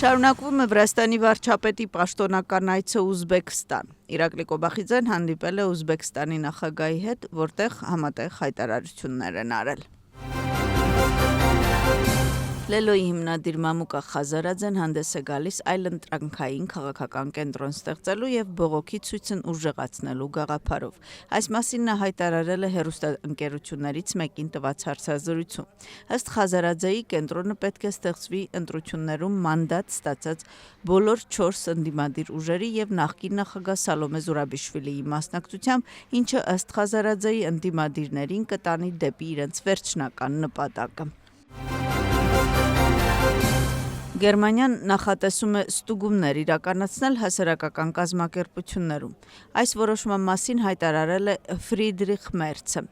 Շարունակվում է Վրաստանի վարչապետի պաշտոնական այցը Ուզբեկստան։ Իրակլի Կոբախիձեն հանդիպել է Ուզբեկստանի նախագահի հետ, որտեղ համատեղ հայտարարություններ են արել։ Լելոյի հիմնադիր Մամուկա Խազարաձեն հանդես է գալիս այլընտրանքային քաղաքական կենտրոն ստեղծելու և բողոքի ցույցն ուժեղացնելու գաղափարով։ Այս մասին նա հայտարարել է հեռուստաընկերություններից մեկին տված հարցազրույցում։ Ըստ Խազարաձեի, կենտրոնը պետք է ստեղծվի ընտրություններում մանդատ ստացած բոլոր 4 ընդդիմադիր ուժերի և նախկին նախագահ Սալոմե Զուրաբիշվիլիի մասնակցությամբ, ինչը ըստ Խազարաձեի ընդդիմադիրներին կտանի դեպի իրենց վերջնական նպատակը։ Գերմանիան նախատեսում է ստուգումներ իրականացնել հասարակական կազմակերպություններում։ Այս որոշման մասին հայտարարել է Ֆրիդրիխ Մերցը։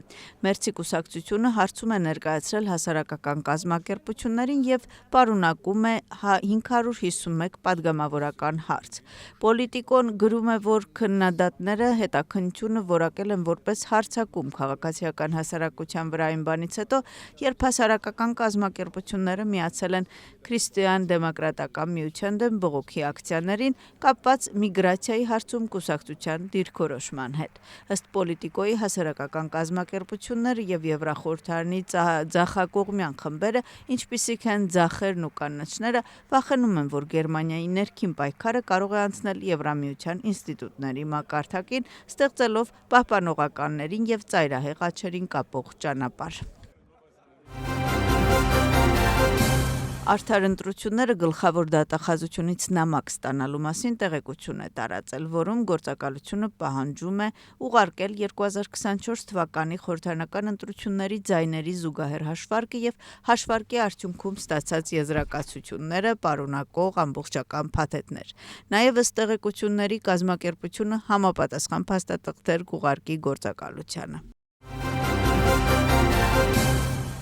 Մերցի կուսակցությունը հարցում է ներկայացրել հասարակական կազմակերպություններին և պարունակում է 551 պատգամավորական հարց։ Պոլիտիկոն գրում է, որ քննադատները հետաքննությունը որակել են որպես հարձակում քաղաքացիական հասարակության վրա այն բանից հետո, երբ հասարակական կազմակերպությունները միացել են Քրիստիան դեմոկրատական միության դեմ բողոքի ակցիաներին կապված միգրացիայի հարցում կուսակցության դիրքորոշման հետ։ Ըստ Պոլիտիկոյի հասարակական կազմակերպությունները և Եվրախորհրդարանի ձախակողմյան խմբերը, ինչպիսիք են ձախերն ու կանաչները, վախենում են, որ Գերմանիայի ներքին պայքարը կարող է անցնել Եվրամիության ինստիտուտների մակարդակին, ստեղծելով պահպանողականներին և ծայրահեղ աջերին կապող ճանապարհ։ Արդար ընտրությունները գլխավոր դատախազությունից նամակ ստանալու մասին տեղեկություն է տարածել, որում գործակալությունը պահանջում է ուղարկել 2024 թվականի խորհրդարանական ընտրությունների ձայների զուգահեռ հաշվարկը և հաշվարկի արդյունքում ստացած եզրակացությունները պարունակող ամբողջական փաթեթներ։ Նաև ըստ տեղեկությունների կազմակերպությունը համապատասխան փաստաթղթեր կուղարկի գործակալությանը։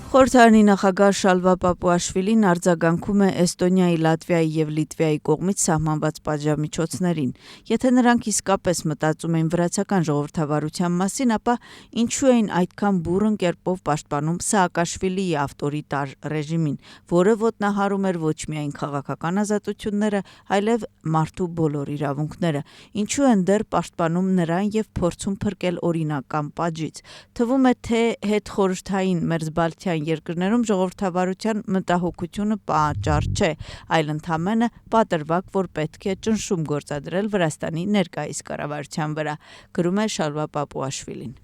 Խորհրդարանի նախագահ Շալվա Պապուաշվիլին արձագանքում է Էստոնիայի, Լատվիայի և Լիտվայի կողմից սահմանված պատժամիջոցներին։ Եթե նրանք իսկապես մտածում էին վրացական ժողովրդավարության մասին, ապա ինչու էին այդքան բուռն կերպով պաշտպանում Սաակաշվիլիի ավտորիտար ռեժիմին, որը ոտնահարում էր ոչ միայն քաղաքական ազատությունները, այլև մարդու բոլոր իրավունքները։ Ինչու են դեռ պաշտպանում նրան և փորձում փրկել օրինական պատժից։ Թվում է, թե հետխորհրդային մերձբալթյան երկրներում ժողովրդավարության մտահոգությունը պատճառ չէ, այլ ընդամենը պատրվակ, որ պետք է ճնշում գործադրել Վրաստանի ներկայիս կառավարության վրա, գրում է Շալվա Պապուաշվիլին։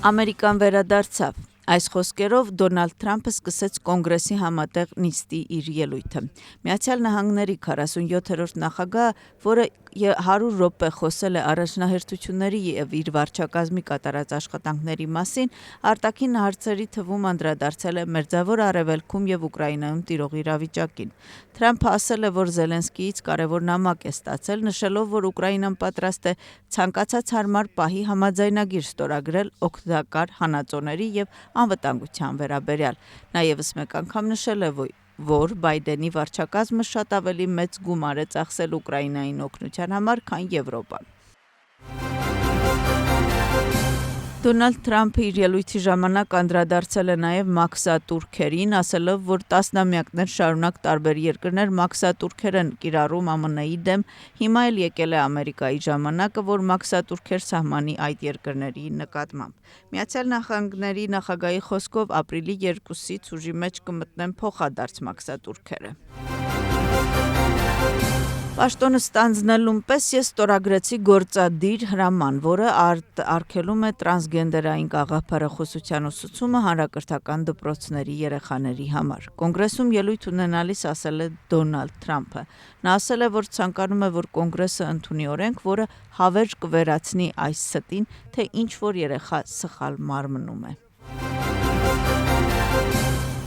Ամերիկան վերադարձավ։ Այս խոսքերով Դոնալդ Թրամփը սկսեց կոնգրեսի համատեղ նիստի իր ելույթը։ Միացյալ Նահանգների 47-րդ նախագահը, որը 100 րոպե խոսել է առաջնահերթությունների և իր վարչակազմի կատարած աշխատանքների մասին, արտաքին հարցերի թվում անդրադարձել է Մերձավոր Արևելքում և Ուկրաինայում տիրող իրավիճակին։ Թրամփը ասել է, որ Զելենսկիից կարևոր նամակ է ստացել, նշելով, որ Ուկրաինան պատրաստ է ցանկացած հարմար պահի համաձայնագիր ստորագրել օգտակար հանածոների և անվտանգության վերաբերյալ։ Նա ևս մեկ անգամ նշել է, որ Բայդենի վարչակազմը շատ ավելի մեծ գումար է ծախսել Ուկրաինային օգնության համար, քան Եվրոպան։ Դոնալդ Թրամփը իր ելույթի ժամանակ անդրադարձել է նաև մաքսատուրքերին, ասելով, որ տասնամյակներ շարունակ տարբեր երկրներ մաքսատուրքեր են կիրառում ԱՄՆ-ի դեմ, հիմա էլ եկել է Ամերիկայի ժամանակը, որ մաքսատուրքեր սահմանի այդ երկրների նկատմամբ։ Միացյալ Նահանգների նախագահի խոսքով ապրիլի 2-ից ուժի մեջ կմտնեն փոխադարձ մաքսատուրքերը։ Պաշտոնը ստանձնելուն պես ես ստորագրեցի գործադիր հրաման, որը արգելում է տրանսգենդերային գաղափարախոսության ուսուցումը հանրակրթական դպրոցների երեխաների համար։ Կոնգրեսում ելույթ ունենալիս ասել է Դոնալդ Թրամփը։ Նա ասել է, որ ցանկանում է, որ Կոնգրեսը ընդունի օրենք, որը հավերժ կվերացնի այս ստին, թե ինչ-որ երեխա սխալ մարմնում է։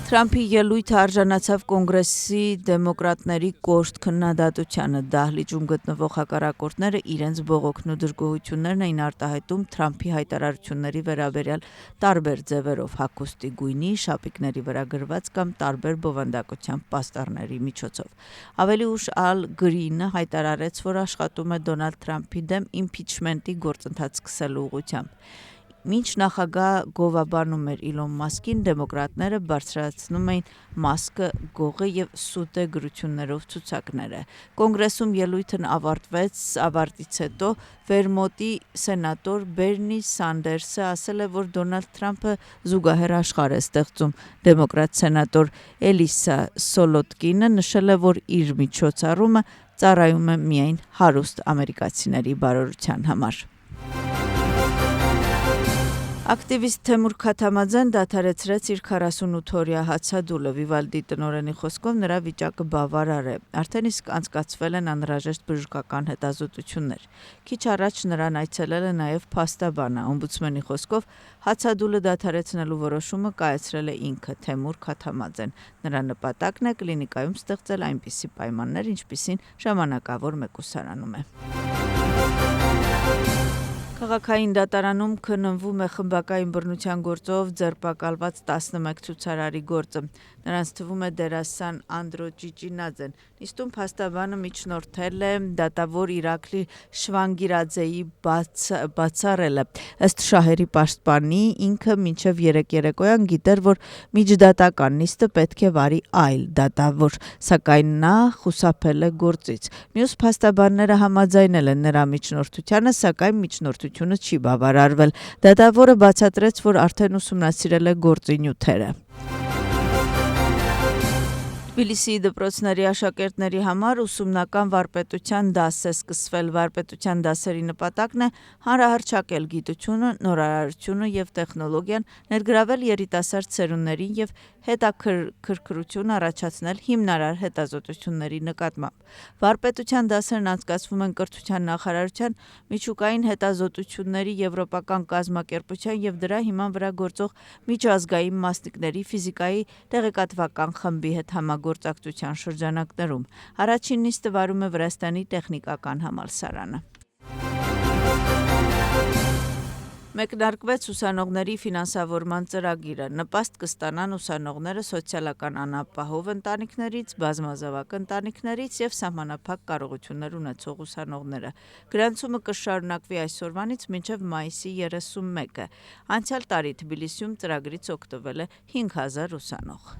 Թրամփի ելույթը արժանացավ Կոնգրեսի դեմոկրատների կոշտ քննադատությանը։ Դահլիճում գտնվող հակառակորդները իրենց բողոքն ու դժգոհություններն էին արտահայտում Թրամփի հայտարարությունների վերաբերյալ տարբեր ձևերով՝ հագուստի գույնի, շապիկների վրա գրված կամ տարբեր բովանդակությամբ պաստառների միջոցով։ Ավելի ուշ Ալ Գրինը հայտարարեց, որ աշխատում է Դոնալդ Թրամփի դեմ իմփիչմենտի գործընթաց սկսելու ուղղությամբ։ Մինչ նախագահ գովաբանում էր Իլոն Մասկին, դեմոկրատները բարձրացնում էին Մասկը գողը եւ սուտ է գրություններով ցուցակները։ Կոնգրեսում ելույթն ավարտից հետո Վերմոնտի սենատոր Բերնի Սանդերսը ասել է, որ Դոնալդ Թրամփը զուգահեռ աշխարհ է ստեղծում։ Դեմոկրատ սենատոր Էլիսա Սոլոտկինը նշել է, որ իր միջոցառումը ծառայում է միայն հարուստ ամերիկացիների բարօրության համար։ Ակտիվիստ Թեմուր Քաթամաձեն դադարեցրեց իր 48-օրյա հացադուլը։ Վիվալդի տնօրենի խոսքով նրա վիճակը բավարար է։ Արդեն իսկ անցկացվել են անհրաժեշտ բժշկական հետազոտություններ։ Քիչ առաջ նրան այցելել է նաև փաստաբանը։ Օմբուդսմենի խոսքով հացադուլը դադարեցնելու որոշումը կայացրել է ինքը Թեմուր Քաթամաձեն։ Նրա նպատակն է կլինիկայում ստեղծել այնպիսի պայմաններ, ինչպիսին ժամանակավոր մեկուսարանում է։ Քաղաքային դատարանում քննվում է խմբակային բռնության գործով ձերբակալված 11 ցուցարարի գործը։ Նրանց թվում է դերասան Անդրո Ճիճինաձեն։ Նիստում փաստաբանը միջնորդել է դատավոր Իրաքլի Շվանգիրաձեի բացառելը։ Ըստ շահերի պաշտպանի, ինքը մինչև 3 երեկոյան գիտեր, որ միջդատական նիստը պետք է վարի այլ դատավոր, սակայն նա խուսափել է գործից։ Մյուս փաստաբանները համաձայնել են նրա միջնորդությանը, սակայն միջնորդությունը չի բավարարվել։ Դատավորը բացատրեց, որ արդեն ուսումնասիրել է գործի նյութերը։ Թբիլիսիի դպրոցների աշակերտների համար ուսումնական վարպետության դաս է սկսվել։ Վարպետության դասերի նպատակն է հանրահռչակել գիտությունը, նորարարությունը եւ տեխնոլոգիան, ներգրավել երիտասարդ սերունդներին եւ հետաքրքրություն առաջացնել հիմնարար հետազոտությունների նկատմամբ։ Վարպետության դասերն անցկացվում են կրթության նախարարության, միջուկային հետազոտությունների եվրոպական կազմակերպության եւ դրա հիման վրա գործող միջազգային մասնիկների ֆիզիկայի տեղեկատվական խմբի հետ համագործակցության շրջանակներում։ Առաջին նիստը վարում է Վրաստանի տեխնիկական համալսարանը։ Մեկնարկվեց ուսանողների ֆինանսավորման ծրագիրը։ Նպաստ կստանան ուսանողները սոցիալական անապահով ընտանիքներից, բազմազավակ ընտանիքներից եւ սահմանափակ կարողություններ ունեցող ուսանողները։ Գրանցումը կշարունակվի այսօրվանից մինչև մայիսի 31-ը։ Անցյալ տարի Թբիլիսիում ծրագրից օգտվել է 5000 ուսանող։